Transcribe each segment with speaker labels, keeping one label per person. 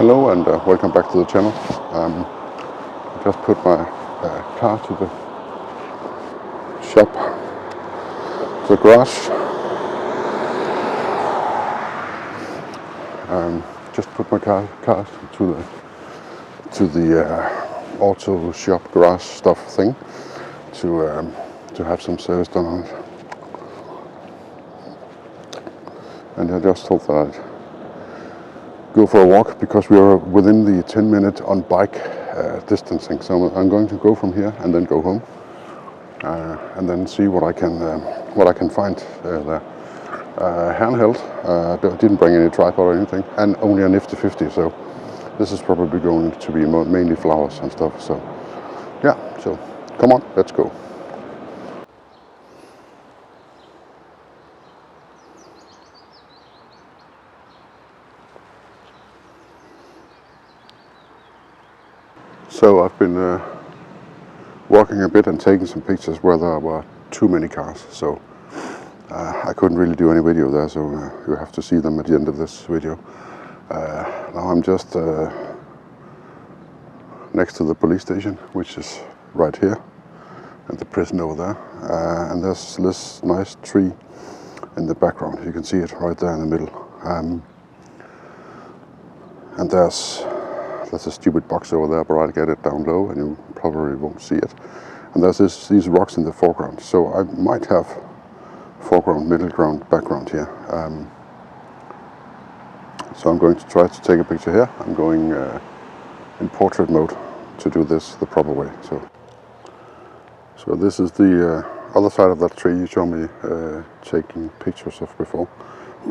Speaker 1: Hello and welcome back to the channel. I just put my car to the shop, the garage. Just put my car to the auto shop garage stuff thing to have some service done on it. And I just thought that I'd go for a walk because we are within the 10-minute on bike distancing. So I'm going to go from here and then go home and then see what I can find there. Handheld. Didn't bring any tripod or anything, and only a nifty 50. So this is probably going to be mainly flowers and stuff. So yeah. So come on, let's go. So I've been walking a bit and taking some pictures where there were too many cars. So I couldn't really do any video there, so you have to see them at the end of this video. Now I'm just next to the police station, which is right here, and the prison over there. And there's this nice tree in the background. You can see it right there in the middle. And there's a stupid box over there, but I'll get it down low and you probably won't see it. And there's these rocks in the foreground. So I might have foreground, middle ground, background here. So I'm going to try to take a picture here. I'm going in portrait mode to do this the proper way. So this is the other side of that tree you showed me taking pictures of before.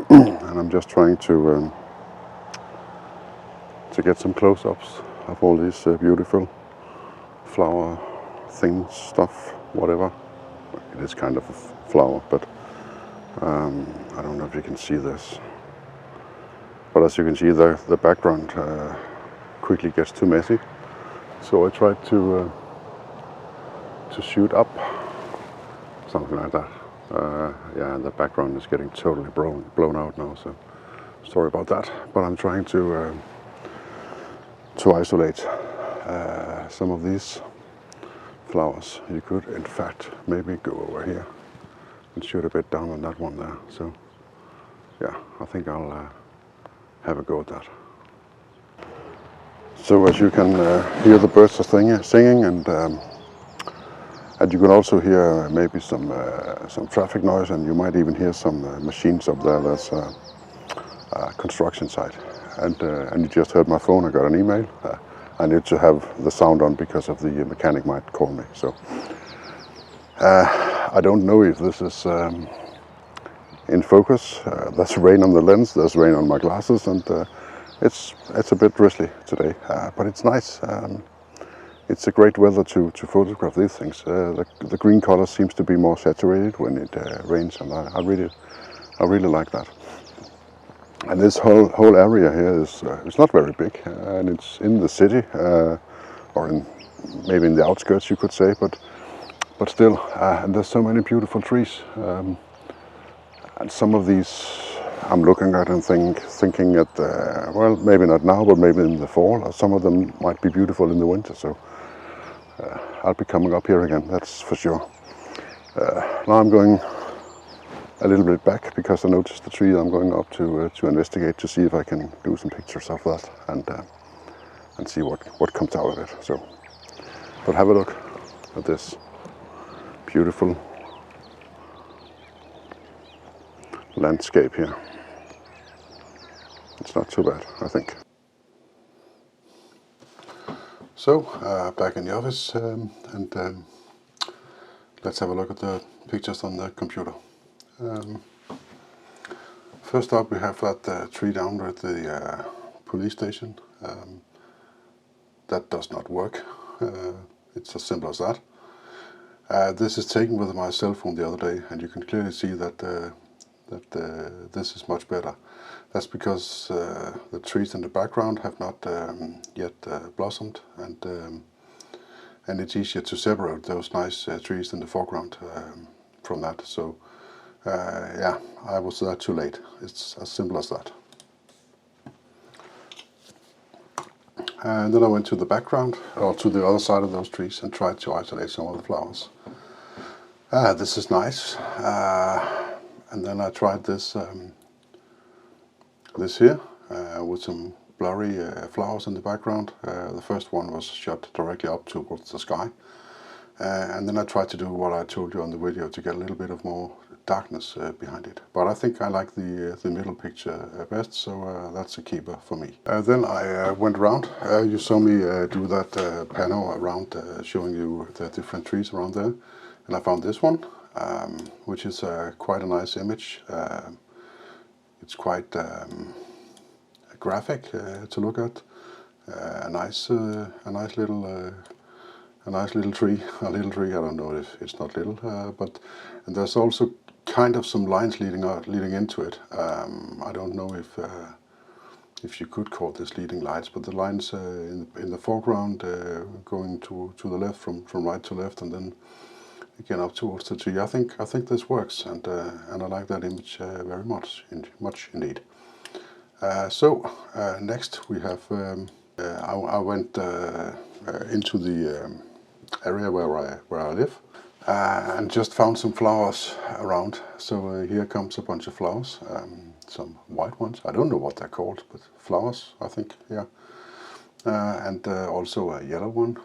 Speaker 1: And I'm just trying to get some close-ups of all these beautiful flower things, stuff, whatever. It is kind of a flower, but I don't know if you can see this. But as you can see, the background quickly gets too messy. So I tried to shoot up, something like that. Yeah, and the background is getting totally blown out now, so sorry about that. But I'm trying to isolate some of these flowers. You could, in fact, maybe go over here and shoot a bit down on that one there. So yeah, I think I'll have a go at that. So as you can hear, the birds are singing, and you can also hear maybe some traffic noise, and you might even hear some machines up there. That's a construction site. And you just heard my phone. I got an email. I need to have the sound on because of the mechanic might call me. So I don't know if this is in focus. There's rain on the lens. There's rain on my glasses, and it's a bit drizzly today. But it's nice. It's a great weather to photograph these things. The green color seems to be more saturated when it rains, and I really like that. And this whole area here is it's not very big, and it's in the city, or maybe in the outskirts, you could say, but still, and there's so many beautiful trees, and some of these I'm looking at and thinking that well, maybe not now, but maybe in the fall, or some of them might be beautiful in the winter. So I'll be coming up here again, that's for sure. Now I'm going a little bit back because I noticed the tree. I'm going up to investigate to see if I can do some pictures of that and see what comes out of it. So, but have a look at this beautiful landscape here. It's not too bad, I think. So back in the office, and let's have a look at the pictures on the computer. First up, we have that tree down at the police station. That does not work. It's as simple as that. This is taken with my cell phone the other day, and you can clearly see that this is much better. That's because the trees in the background have not yet blossomed, and it's easier to separate those nice trees in the foreground from that. So yeah, I was there too late. It's as simple as that. And then I went to the background, or to the other side of those trees, and tried to isolate some of the flowers. This is nice. And then I tried this this here with some blurry flowers in the background. The first one was shot directly up towards the sky. And then I tried to do what I told you on the video to get a little bit of more darkness behind it. But I think I like the middle picture best, so that's a keeper for me. Then I went around. You saw me do that panel around showing you the different trees around there. And I found this one, which is quite a nice image. It's quite graphic to look at. A nice little tree. A little tree. I don't know if it's not little, but and there's also kind of some lines leading into it. I don't know if you could call this leading lights, but the lines in the foreground going to the left from right to left, and then again up towards the tree. I think this works, and I like that image very much indeed. So next we have I went into the area where I live and just found some flowers around. So here comes a bunch of flowers, some white ones. I don't know what they're called, but flowers, I think, yeah. And also a yellow one,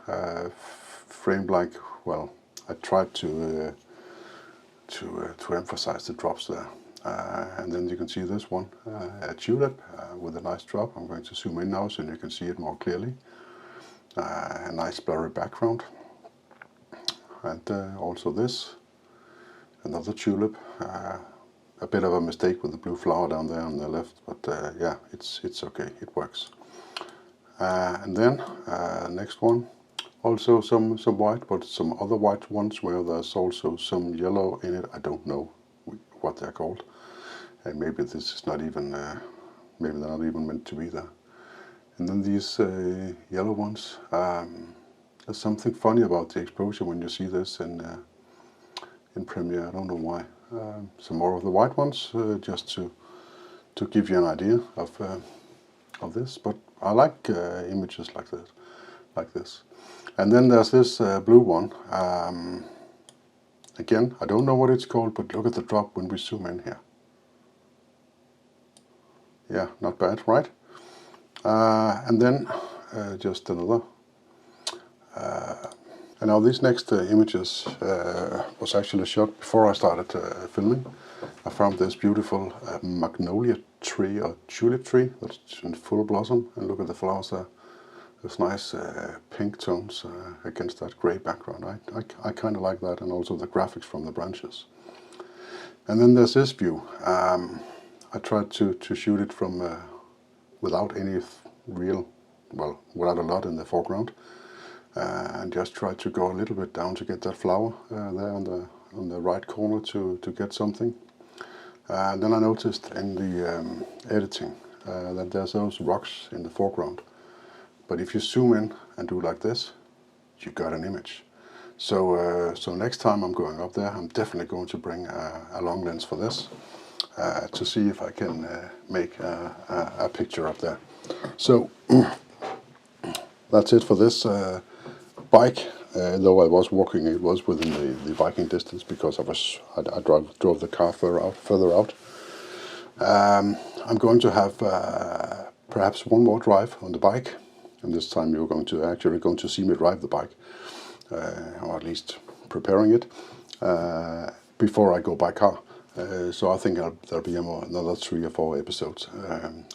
Speaker 1: framed like, well, I tried to emphasize the drops there. And then you can see this one, a tulip with a nice drop. I'm going to zoom in now so you can see it more clearly. A nice blurry background. And also this, another tulip. A bit of a mistake with the blue flower down there on the left, but yeah, it's okay, it works. And then next one, also some white, but some other white ones where there's also some yellow in it. I don't know what they're called. And maybe this is not even, maybe they're not even meant to be there. And then these yellow ones, there's something funny about the exposure when you see this in Premiere. I don't know why. Some more of the white ones, just to give you an idea of this. But I like images like this. And then there's this blue one. Again, I don't know what it's called, but look at the drop when we zoom in here. Yeah, not bad, right? And then just another. And now these next images was actually shot before I started filming. I found this beautiful magnolia tree or tulip tree that's in full blossom, and look at the flowers there. There's nice pink tones against that grey background. I kind of like that, and also the graphics from the branches. And then there's this view. I tried to shoot it from without any real, well, without a lot in the foreground, and just tried to go a little bit down to get that flower there on the right corner to get something. And then I noticed in the editing that there's those rocks in the foreground. But if you zoom in and do like this, you got an image. So next time I'm going up there, I'm definitely going to bring a long lens for this to see if I can make a picture up there. So that's it for this bike. Though I was walking, it was within the biking distance because I drove the car further out. I'm going to have perhaps one more drive on the bike, and this time you're going to see me drive the bike, or at least preparing it before I go by car. So I think there'll be another 3 or 4 episodes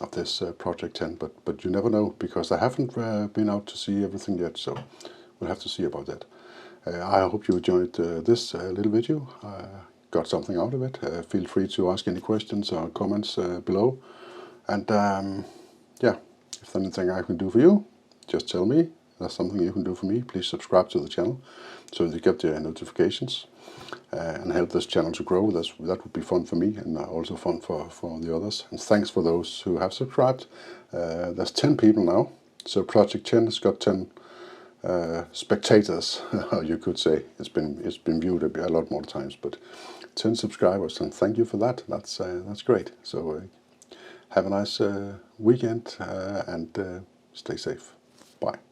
Speaker 1: of this Project 10, but you never know, because I haven't been out to see everything yet, so we'll have to see about that. I hope you enjoyed this little video, got something out of it. Feel free to ask any questions or comments below, and yeah, if there's anything I can do for you, just tell me. If there's something you can do for me, please subscribe to the channel so that you get the notifications and help this channel to grow. That would be fun for me, and also fun for the others. And thanks for those who have subscribed. There's 10 people now, so Project 10 has got 10 spectators, you could say. It's been viewed a lot more times, but 10 subscribers, and thank you for that. That's great. So have a nice weekend and stay safe. Bye.